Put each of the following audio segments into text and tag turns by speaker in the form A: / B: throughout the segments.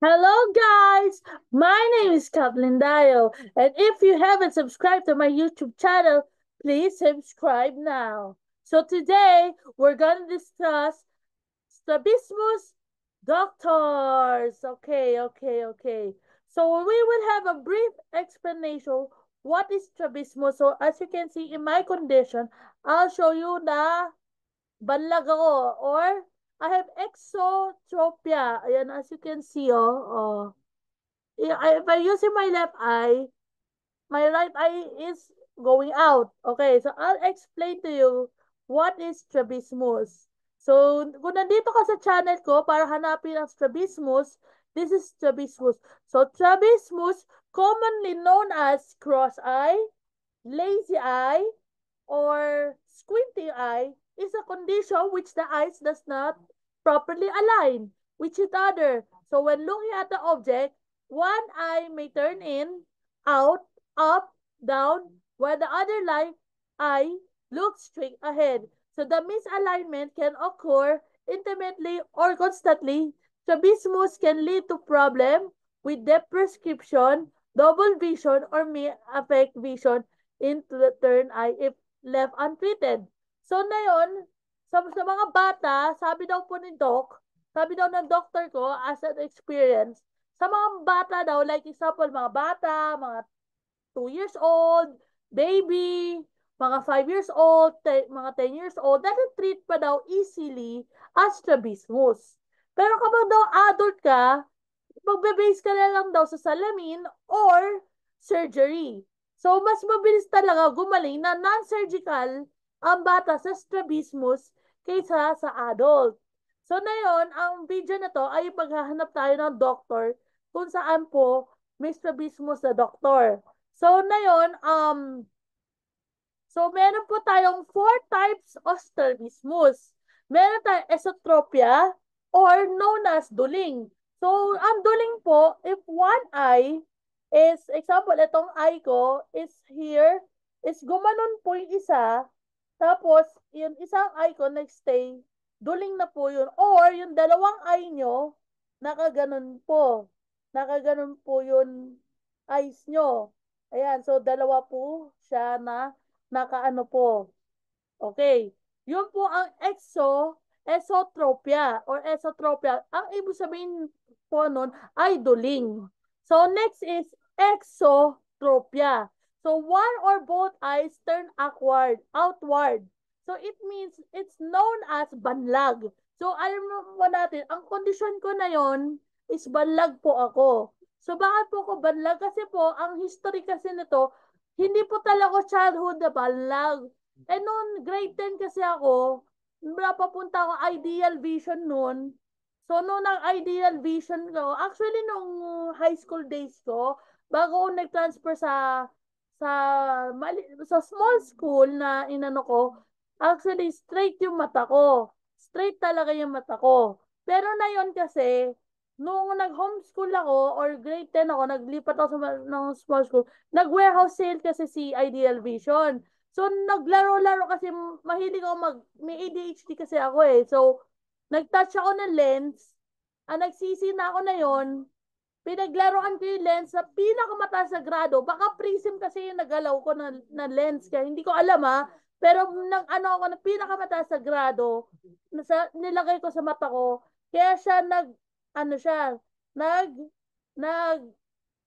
A: Hello, guys! My name is Kathleen Dio, and if you haven't subscribed to my YouTube channel, please subscribe now. So, today we're going to discuss strabismus doctors. Okay. So, we will have a brief explanation what is strabismus. So, as you can see in my condition, I'll show you the banlag ako or I have exotropia. Ayan, as you can see, oh. If I'm using my left eye, my right eye is going out. Okay, so I'll explain to you what is strabismus. So, kung nandito ka sa channel ko para hanapin ang strabismus, this is strabismus. So, strabismus, commonly known as cross eye, lazy eye, or squinty eye, is a condition which the eyes does not properly align with each other. So when looking at the object, one eye may turn in, out, up, down, while the other eye looks straight ahead. So the misalignment can occur intimately or constantly. Strabismus can lead to problem with depth prescription, double vision, or may affect vision into the third eye if left untreated. So na yun, sa mga bata, sabi daw ng doctor ko as an experience, sa mga bata daw, like example, mga bata, mga 2 years old, baby, mga 5 years old, mga 10 years old, treat pa daw easily as strabismus. Pero kapag daw adult ka, magbe-base ka na lang daw sa salamin or surgery. So, mas mabilis talaga gumaling na non-surgical ang bata sa strabismus kaysa sa adult. So, na yon, ang video na to ay paghahanap tayo ng doctor kung saan po may strabismus na doktor. So, na yon, so meron po tayong 4 types of strabismus. Meron tayong esotropia or known as duling. So, ang duling po, if one eye is, example, itong eye ko is here, is gumanon po yung isa, tapos yung isang eye ko nagstay, duling na po yun. Or yung dalawang eye nyo, nakaganon po. Nakaganon po yung eyes nyo. Ayan, so dalawa po siya na nakaano po. Okay. Yun po ang esotropia. Ang ibig sabihin po nun ay duling. So, next is exotropia. So, one or both eyes turn outward. So, it means it's known as banlag. So, alam mo natin, ang kondisyon ko na yon is banlag po ako. So, bakit po ako banlag? Kasi po, ang history kasi nito, hindi po talaga childhood na banlag. Eh, noon, grade 10 kasi ako, napapunta ako Ideal Vision noon. So, noon ang Ideal Vision ko, actually, nung high school days ko, bago ako nag-transfer sa, sa small school na inano ko, actually, straight yung mata ko. Straight talaga yung mata ko. Pero na yon kasi, nung nag-homeschool ako, or grade 10 ako, naglipat ako ng small school, nag-warehouse sale kasi si Ideal Vision. So, naglaro-laro kasi mahilig ako may ADHD kasi ako eh. So, nag-touch ako ng lens. Nagsisi na ako na yon. Pinaglaruan ko yung lens sa pinakamataas na grado. Baka prism kasi yung nagalaw ko na lens. Kaya hindi ko alam ha. Pero nang ano ako na pinakamataas na grado, nilagay ko sa mata ko. Kaya siya ano siya, nag, nag,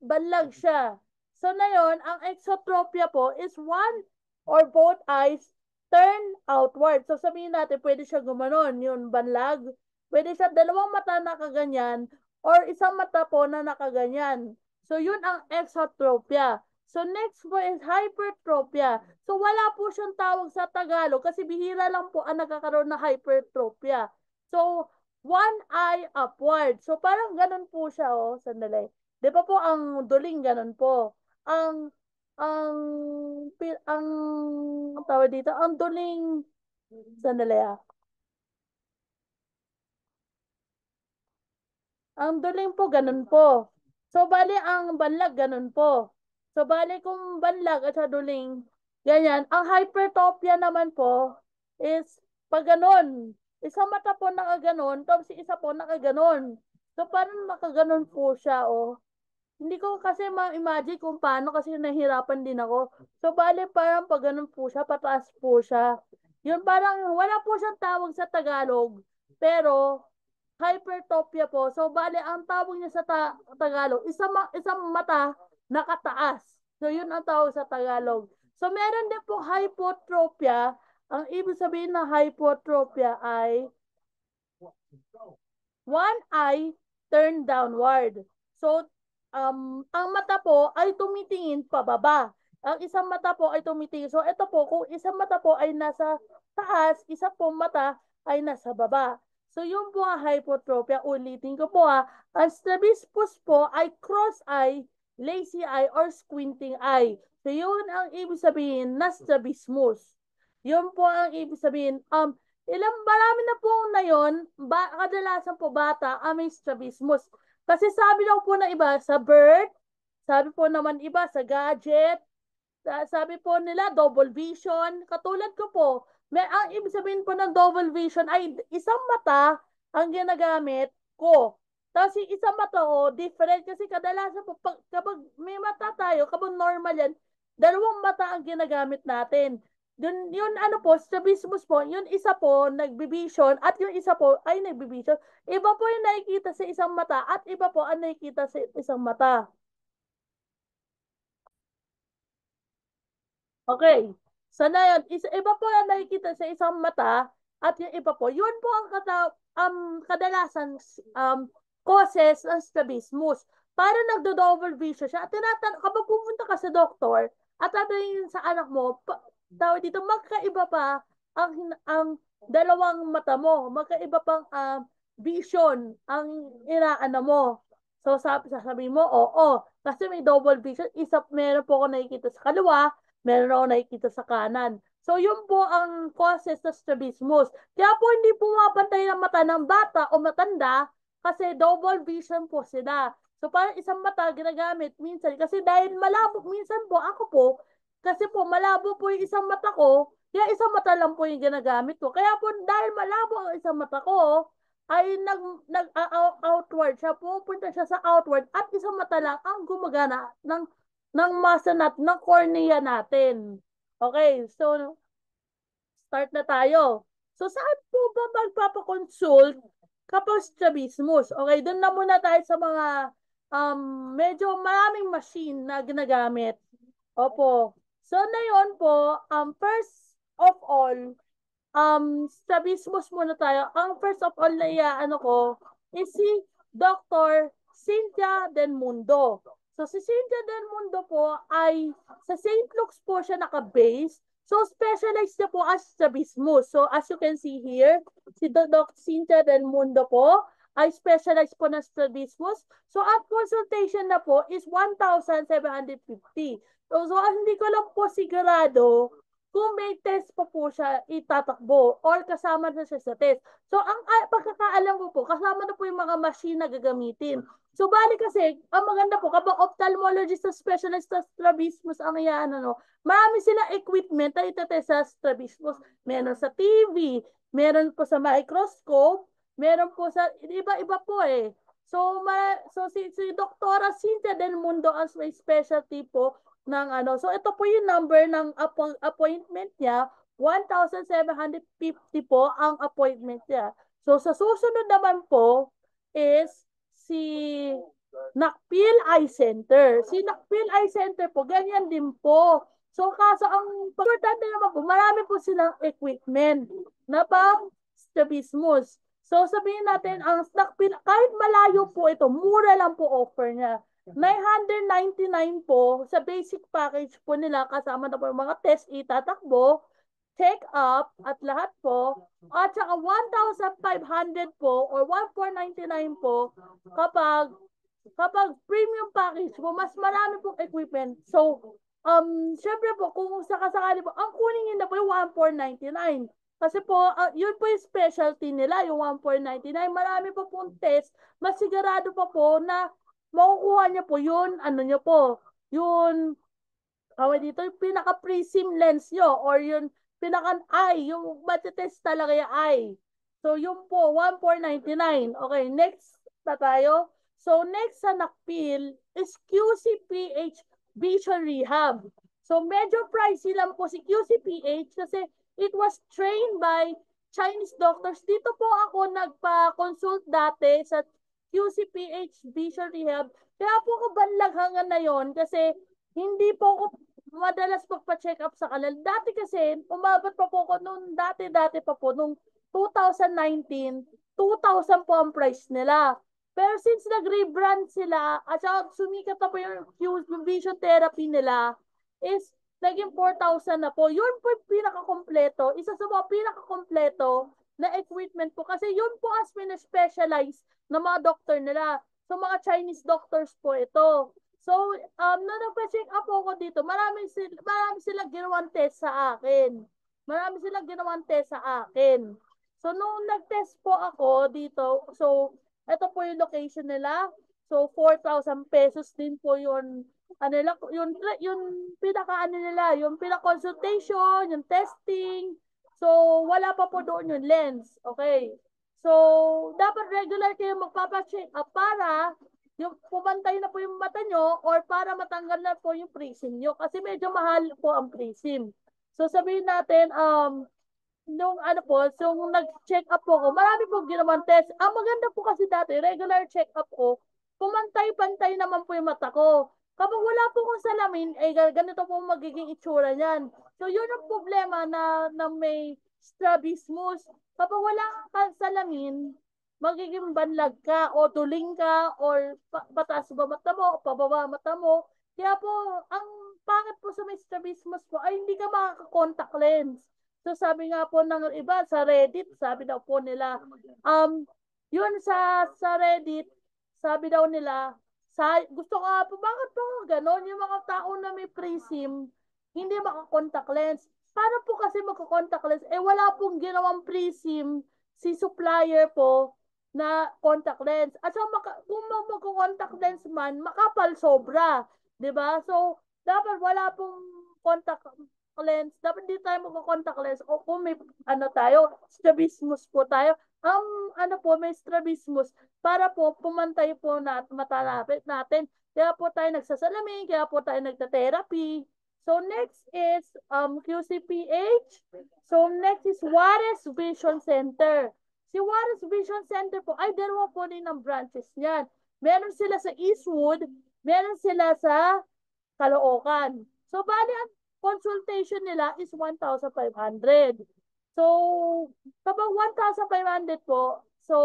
A: banlag siya. So na yon, ang exotropia po is one or both eyes turn outward. So sabihin natin, pwede siya gumanon, yun, banlag. Pwede siya dalawang mata na kaganyan or isang mata po na nakaganyan. So yun ang exotropia. So next po is hypertropia. So wala po siyang tawag sa Tagalog kasi bihira lang po ang nagkakaroon na hypertropia. So one eye upward. So parang ganun po siya, oh, sandali. Di ba po ang duling ganun po. Ang ang ang tawag dito, ang duling, sandali ah. Ang duling po ganun po. So bali ang banlag ganun po. So bali kung banlag at sa duling ganyan, ang hypertropia naman po is pag ganun. Isang mata po nakaganon, tapos isa po nakaganon. So, parang nakaganon po siya, oh. Hindi ko kasi ma-imagine kung paano kasi nahihirapan din ako. So, bale parang pag ganun po siya, pataas po siya. Yun parang wala po siyang tawag sa Tagalog, pero hypertropia po. So, bale ang tawag niya sa Tagalog, isang mata nakataas. So, yun ang tawag sa Tagalog. So, meron din po hypotropia. Ang ibig sabihin ng hypotropia ay one eye turned downward. So, ang mata po ay tumitingin pababa. Ang isang mata po ay tumitingin. So, ito po, kung isang mata po ay nasa taas, isa po mata ay nasa baba. So, yun po ang hypotropia. Ulitin ko po ha. Ang strabismus po ay cross eye, lazy eye, or squinting eye. So, yun ang ibig sabihin na strabismus. Yun po ang ibig sabihin. Marami na po na yun, kadalasan po bata, may strabismus. Kasi sabi daw po na iba sa birth, sabi po naman iba sa gadget, sabi po nila double vision. Katulad ko po, ang ibig sabihin po ng double vision ay isang mata ang ginagamit ko. Tapos yung isang mata ko, different kasi kadalasan po, kapag may mata tayo, kapag normal yan, dalawang mata ang ginagamit natin. Yun ano po, strabismus po, yun isa po nagbibision at yung isa po ay nagbibision. Iba po yung nakikita sa isang mata at iba po ang nakikita sa isang mata. Okay. So na yun, iba po ang nakikita sa isang mata at yung iba po, yun po ang kadalasan causes ng strabismus. Para nagdo-double vision siya. At kapag pumunta ka sa doktor at tatanungin sa anak mo, tawag dito, magkaiba pa ang dalawang mata mo. Magkaiba pang vision ang inaano mo. So, sasabihin mo, oo. Kasi may double vision. Meron po ako nakikita sa kaliwa, meron ako nakikita sa kanan. So, yun po ang causes ng strabismus. Kaya po hindi pumapantay ng mata ng bata o matanda kasi double vision po sila. So, parang isang mata ginagamit minsan. Kasi dahil malabo, minsan po ako po, kasi po malabo po yung isang mata ko, kaya isang mata lang po yung ginagamit ko. Kaya po dahil malabo ang isang mata ko, ay outward siya, pupunta siya sa outward at isang mata lang ang gumagana ng masa ng cornea natin. Okay, so start na tayo. So saan po ba magpapakonsult kapag strabismus? Okay, doon na muna tayo sa mga medyo maraming machine na ginagamit. Opo. So ngayon po, first of all, strabismus muna tayo. Ang first of all na ano ko is si Dr. Cynthia Del Mundo. So si Cynthia Del Mundo po ay sa St. Luke's po siya naka-base. So specialized na po as strabismus. So as you can see here, si Dr. Cynthia Del Mundo po ay specialized po na strabismus. So at consultation na po is 1,750. So hindi ko lang po sigurado kung may test pa po siya itatakbo or kasama na siya sa test. So, ang pagkakaalam ko po, kasama na po yung mga machine na gagamitin. So, bali kasi, ang maganda po, kapag ophthalmologist sa specialist sa strabismus ang iyan, marami silang equipment na itatest sa strabismus. Meron sa TV, meron po sa microscope, meron po sa, iba-iba po eh. So, si Dr. Cynthia Del Mundo as may specialty po ng ano. So, ito po yung number ng appointment niya. 1,750 po ang appointment niya. So, sa susunod naman po is si Nakpil Eye Center. Si Nakpil Eye Center po, ganyan din po. So, kaso ang importante naman po, marami po silang equipment na pang strabismus. So, sabihin natin, ang Nakpil, kahit malayo po ito, mura lang po offer niya. 999 po sa basic package po nila kasama na po yung mga test itatakbo, check up at lahat po at saka 1,500 po or 1,499 po kapag premium package po mas marami pong equipment. So syempre po kung sakasakali po ang kunin niyo na po yung 1,499 kasi po yun po yung specialty nila yung 1,499 marami po pong test mas sigurado pa po na makukuha niya po yun, ano niyo po, yun, dito, yung pinaka-prism lens niyo or yung pinaka-eye, yung matetest talaga yung eye. So, yun po, 1,499. Okay, next na tayo. So, next sa NACPIL is QCPH Vision Rehab. So, medyo pricey lang po si QCPH kasi it was trained by Chinese doctors. Dito po ako nagpa-consult dati sa QCPH Vision Rehab. Kaya po ako banlag hanggang na yon kasi hindi po ako madalas magpa-check up sa kanila. Dati kasi, umabot pa po ako nung dati-dati pa po, nung 2019, 2,000 po ang price nila. Pero since nag-rebrand sila, at saka sumikat na po yung vision therapy nila, is naging 4,000 na po. Yun po yung pinaka-kompleto. Isa sa mga pinaka-kompleto na equipment po. Kasi yun po as specialize ng mga doctor nila. So, mga Chinese doctors po ito. So, nung nagpa-check up ako dito, marami silang ginawang test sa akin. Marami silang ginawang test sa akin. So, nung nag-test po ako dito, so, ito po yung location nila. So, 4,000 pesos din po yun. Ano nila, yung pinaka-ano nila, yung pinaka-consultation, yung testing. So, wala pa po doon yung lens. Okay. So, dapat regular kayo magpapa-check up para yung pumantay na po yung mata nyo or para matanggal na po yung prism nyo kasi medyo mahal po ang prism. So sabihin natin, nung ano po, so nung nag-check up po ko, marami po ginawang test. Ang maganda po kasi dati, regular check up ko, pumantay-pantay naman po yung mata ko. Kapag wala po kong salamin, eh ganito po magiging itsura niyan. So yun ang problema na may strabismus. Kapag wala kang salamin, magiging banlag ka o tuling ka or pataas ba mata mo o pababa mata mo. Kaya po, ang pangit po sa may strabismus po ay hindi ka makaka-contact lens. So sabi nga po ng iba sa Reddit, sabi daw po nila, yun sa Reddit, sabi daw nila, gusto ko po, bakit po ganon? Yung mga tao na may prism, hindi maka-contact lens. Paano po kasi magka-contact lens? Eh wala pong ginawang prism si supplier po na contact lens. At so, kung magko-contact lens man, makapal sobra. 'Di ba? So, dapat wala pong contact lens. Dapat hindi tayo magko-contact lens. O kung may ano tayo, strabismus po tayo. Ano po, may strabismus para po pumantay po matalapit natin. Kaya po tayo nagsasalamin, kaya po tayo nagta-therapy. So, next is QCPH. So, next is Juarez Vision Center. Si Juarez Vision Center po, ay dalawa po din ang branches niyan. Meron sila sa Eastwood, meron sila sa Caloocan. So, bali ang consultation nila is 1,500. So, kapag 1,500 po, so,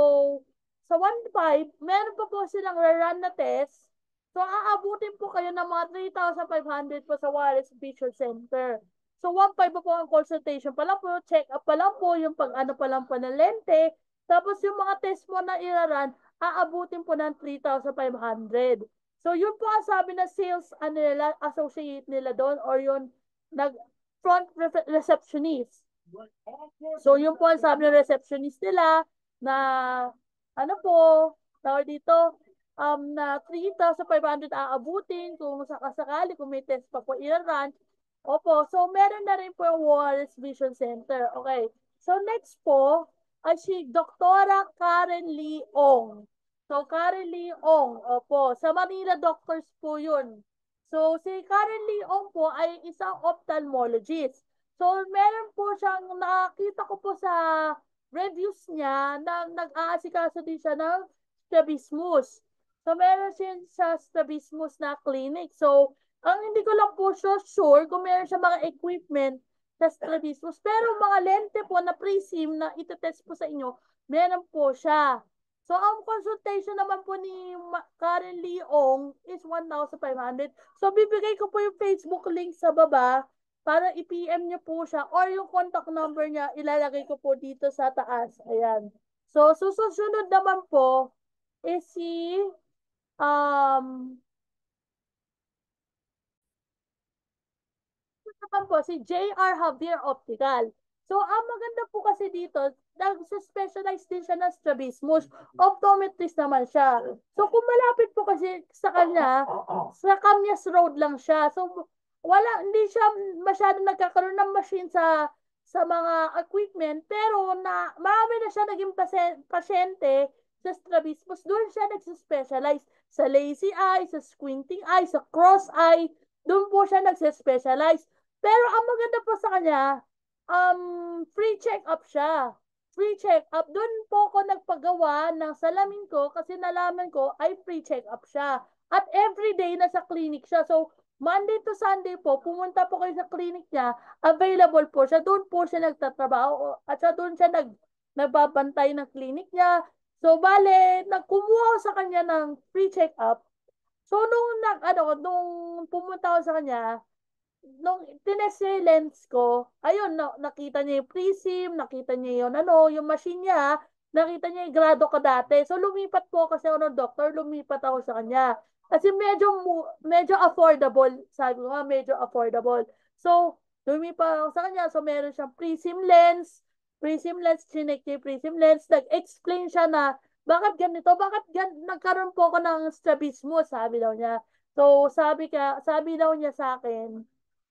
A: sa 1,500, meron pa po silang run na test. So, aabutin po kayo ng mga 3,500 po sa Juarez Vision Center. So, 1,500 po ang consultation pa lang po, check up pa lang po, yung pag-ano pa lang po ng lente. Tapos, yung mga test mo na iraran, aabutin po ng 3,500. So, yun po ang sabi na sales nila, associate nila doon or yun, front receptionist. So, yun po ang sabi ng receptionist nila na, ano po, tawag dito, na 3,500 aabutin kung sakasakali, kung may test pa po i-run. Opo, so meron na rin po yung Juarez Vision Center. Okay. So next po ay si Doktora Karen Lee Ong. So Karen Lee Ong, opo, sa Manila Doctors po yun. So si Karen Lee Ong po ay isang ophthalmologist. So meron po siyang, nakita ko po sa reviews niya na nag-aasikaso din siya ng strabismus. So meron siya sa strabismus na clinic. So ang hindi ko lang po sure kung meron siya mga equipment sa strabismus. Pero mga lente po na prism na itetest po sa inyo, meron po siya. So, ang consultation naman po ni Karen Leong is 1,500. So, bibigay ko po yung Facebook link sa baba para i-PM niyo po siya or yung contact number niya, ilalagay ko po dito sa taas. Ayan. So, susunod naman po is si naman po si J.R. Javier Optical. So, ang maganda po kasi dito, nag-specialize din siya ng strabismus. Optometrist naman siya. So, kung malapit po kasi sa kanya, sa Camyas Road lang siya. So, hindi siya masyadong nagkakaroon ng machine sa mga equipment, pero marami na siya naging pasyente sa strabismus, doon siya nagsispecialize. Sa lazy eye, sa squinting eye, sa cross eye, doon po siya nagsispecialize. Pero ang maganda po sa kanya, free check-up siya. Free check-up. Doon po ako nagpagawa ng salamin ko kasi nalaman ko ay free check-up siya. At everyday nasa clinic siya. So, Monday to Sunday po, pumunta po kayo sa clinic niya, available po siya. Doon po siya nagtatrabaho at siya doon siya nagbabantay ng clinic niya. So, bale, nagkumuha ko sa kanya ng free check-up. So, nung pumunta ako sa kanya, nung tinest niya yung lens ko, ayun, nakita niya yung prism, nakita niya yung yung machine niya, nakita niya yung grado ko dati. So, lumipat po kasi ako ng doktor, lumipat ako sa kanya. Kasi medyo affordable, sabi ko nga, medyo affordable. So, lumipat ako sa kanya, so meron siyang prism lens, chinek niya yung prism lens, nag-explain siya na, bakit ganito, nagkaroon po ako ng strabismus, sabi daw niya. So, sabi daw niya sa akin,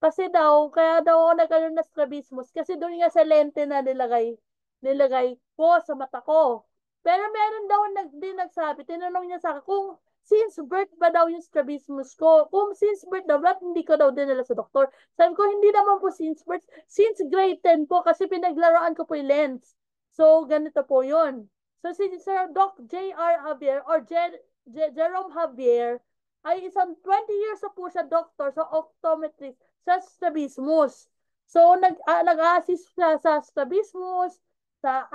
A: kasi daw, kaya daw ako nagkaroon ng strabismus kasi doon nga sa lente na nilagay ko sa mata ko. Pero meron daw din nagsabi, tinanong niya sa akin kung since birth ba daw yung strabismus ko. Kung since birth daw, ba't hindi ko daw dinala sa doktor? Sabi ko, hindi naman po since birth. Since grade 10 po kasi pinaglaruan ko po yung lens. So, ganito po yun. So, si Sir Doc J.R. Javier or Jerome Javier ay isang 20 years na po siya doctor sa optometrist sa strabismus. So, nag-assist siya sa strabismus, sa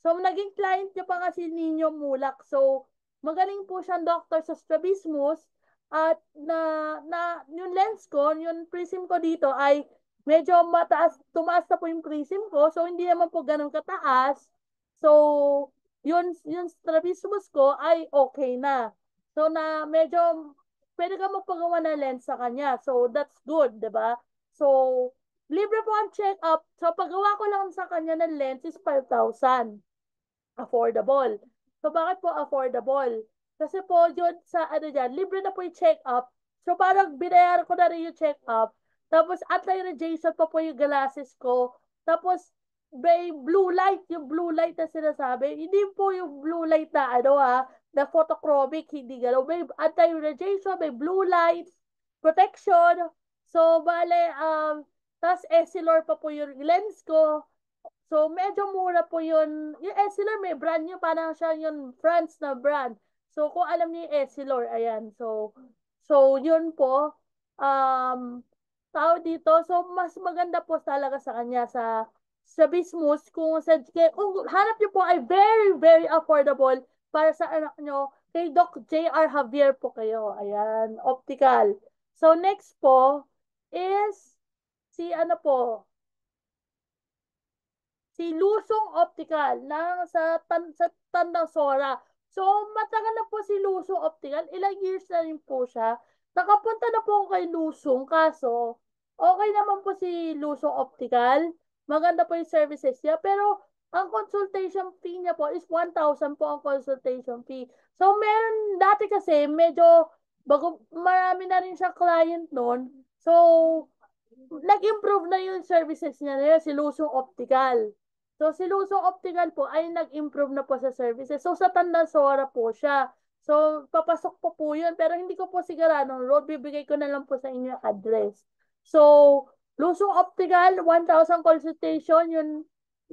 A: so, naging client niya pa kasi Nino Mulak. So, magaling po siyang doctor sa strabismus at yung lens ko, yung prism ko dito ay medyo tumaas na po yung prism ko. So, hindi naman po ganun kataas. So, yung strabismus ko ay okay na. So, medyo pwede ka magpagawa ng lens sa kanya. So, that's good, di ba? So, libre po ang check-up. So, paggawa ko lang sa kanya ng lens is 5,000. Affordable. So, bakit po affordable? Kasi po, yun sa libre na po yung check-up. So, parang binayaran ko na rin yung check-up. Tapos, anti-radiation pa po yung glasses ko. Tapos, may blue light, yung blue light na sinasabi. Hindi po yung blue light na na photochromic, hindi gano'n. May anti-radiation, may blue light, protection. So, bale, tas Essilor pa po yung lens ko. So, medyo mura po yun. Yung Essilor, may brand nyo. Parang siya yung France na brand. So, kung alam niyo yung Essilor, ayan. So yun po. Tao dito. So, mas maganda po talaga sa kanya sa Bismus. Kung hanap niyo po ay very, very affordable para sa anak nyo. Kay Doc J.R. Javier po kayo. Ayan. Optical. So, next po is si si Lusong Optical sa Tandang Sora. So, matagal na po si Lusong Optical. Ilang years na rin po siya. Nakapunta na po ako kay Lusong, kaso okay naman po si Lusong Optical. Maganda po yung services niya. Pero, ang consultation fee niya po is 1,000 po ang consultation fee. So, dati kasi, marami na rin siya client noon. So, nag-improve na yung services niya na yun, si Lusong Optical. So, si Lusong Optical po ay nag-improve na po sa services. So, sa Tandasora po siya. So, papasok po yun. Pero hindi ko po siguradong road. Bibigay ko na lang po sa inyo yung address. So, Lusong Optical, 1,000 consultation.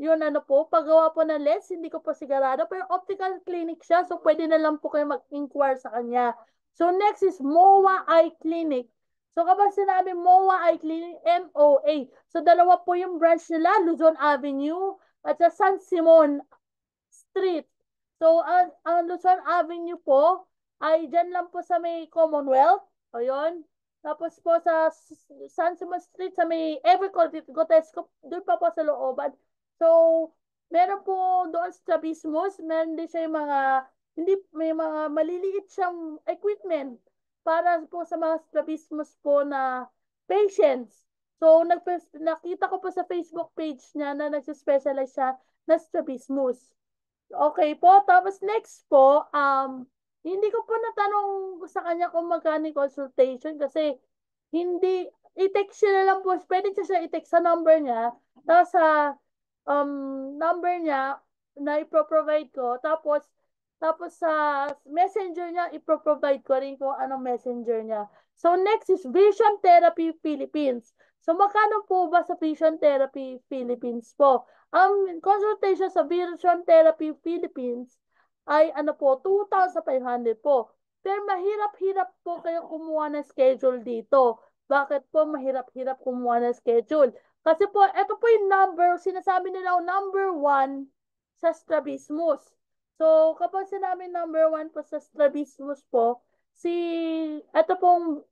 A: Yun po, paggawa po ng lens, hindi ko po sigurado. Pero optical clinic siya. So, pwede na lang po kayo mag-inquire sa kanya. So, next is MOA Eye Clinic. So kapag sinabi MOA Eye Clinic, MOA. So dalawa po yung branch nila, Luzon Avenue at sa San Simon Street. So ang Luzon Avenue po ay dyan lang po sa may Commonwealth. O yun. Tapos po sa San Simon Street, sa may Evercall Gotesco, doon pa po sa looban. So, meron po doon sa Bismus, meron din siya yung may mga maliliit siyang equipment para po sa mga strabismus po na patients. So, nakita ko po sa Facebook page niya na nagsispecialize siya na strabismus. Okay po. Tapos next po, hindi ko po natanong sa kanya kung magkano consultation kasi i-text siya na lang po. Pwede siya i-text sa number niya. Tapos sa number niya na ipro-provide ko. Tapos, Tapos sa messenger niya, ipro-provide ko rin kung anong messenger niya. So next is Vision Therapy Philippines. So magkano po ba sa Vision Therapy Philippines po? Ang consultation sa Vision Therapy Philippines ay ano po, 2,500 po. Pero mahirap-hirap po kayo kumuha ng schedule dito. Bakit po mahirap-hirap kumuha ng schedule? Kasi po, ito po yung sinasabi nila number one sa strabismus. So, kapag sinabi number one po sa strabismus po, ito pong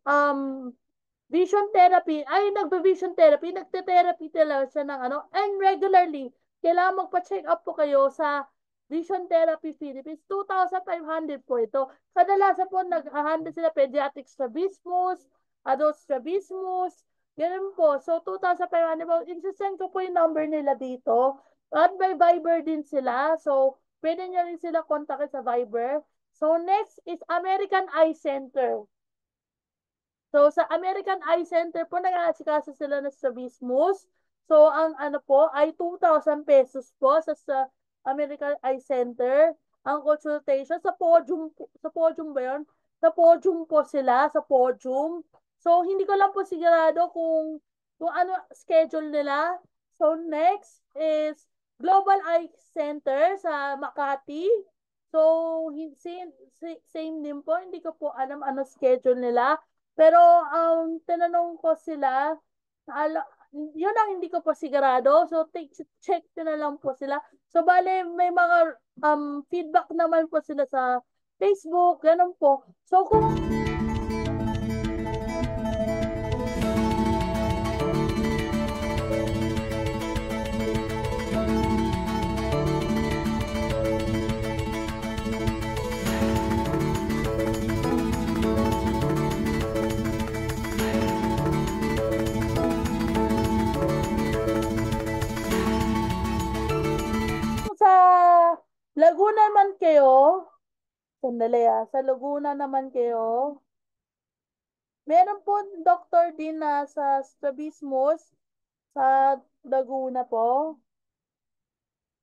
A: vision therapy, ay nagbe-vision therapy, nagte-therapy talaga siya ng ano, and regularly, kailangan magpa-check up po kayo sa Vision Therapy Philippines. 2,500 po ito. Kadalasan po nag-handle sila pediatric strabismus, adult strabismus, ganun po. So, 2,500 po. Insisend ko po yung number nila dito. At may Viber din sila. So, pwede nyo rin sila kontakin sa Viber. So, next is American Eye Center. So, sa American Eye Center po, nag-aasikaso sila ng strabismus. So, ang ano po ay 2,000 pesos po sa American Eye Center. Ang consultation sa podium ba yun? Sa podium po sila, sa podium. So, hindi ko lang po sigurado kung ano schedule nila. So, next is Global Eye Center sa Makati. So, same din po. Hindi ko po alam ano schedule nila. Pero tinanong ko sila, yun ang hindi ko po sigurado. So, check ko na lang po sila. So, bale, may mga feedback naman po sila sa Facebook, ganun po. So, kung sa Laguna naman kayo, sandali sa Laguna naman kayo, meron po doctor din na sa strabismus sa Laguna po.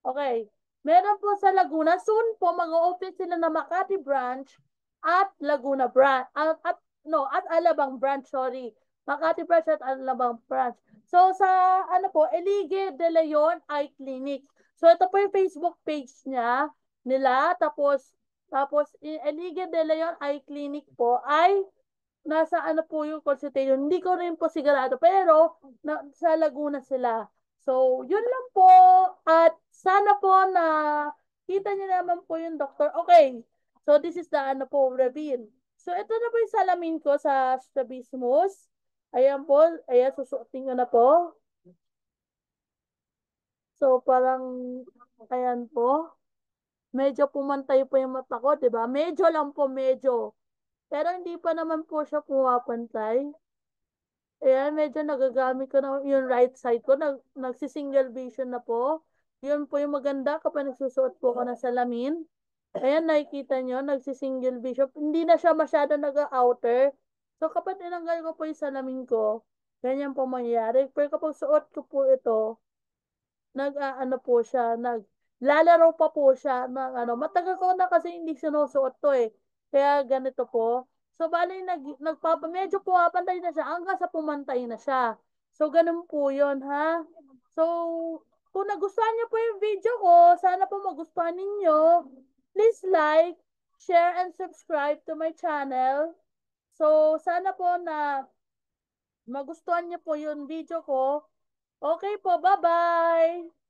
A: Okay. Meron po sa Laguna. Soon po, mag-o-open sila ng Makati branch at Laguna branch. At Alabang branch, sorry. Makati branch at Alabang branch. So, sa, ano po, Elige de Leon Eye Clinic. So, ito po yung Facebook page nila. Tapos, Elige de Leon Eye Clinic po ay nasa ano po yung consultation. Hindi ko rin po sigurado, pero sa Laguna sila. So, yun lang po. At sana po na kita niyo naman po yung doktor. Okay. So, this is the ano po, reveal. So, ito na po yung salamin ko sa strabismus. Ayan po. Ayan, susuotin ko na po. So, parang, ayan po. Medyo pumantay po yung mata ko, di ba? Medyo lang po, medyo. Pero hindi pa naman po siya pumapantay. Ayan, medyo nagagamit ko na yung right side ko. Nagsi-single vision na po. Yun po yung maganda kapag nagsusuot po ako ng salamin. Ayan, nakikita nyo, nagsi-single vision. Hindi na siya masyado nag-outer. So, kapag tinanggal ko po yung salamin ko, ganyan po mangyayari. Pero kapag suot ko po ito, ano po siya, lalaro pa po siya ng ano, matagal ko na kasi hindi sinusuot to eh. Kaya ganito po. So, bali, medyo pumapantay na siya hanggang sa pumantay na siya. So, ganun po yun, ha? So, kung nagustuhan niyo po yung video ko, sana po magustuhan ninyo. Please like, share, and subscribe to my channel. So, sana po na magustuhan niyo po yung video ko. Okay po, bye-bye!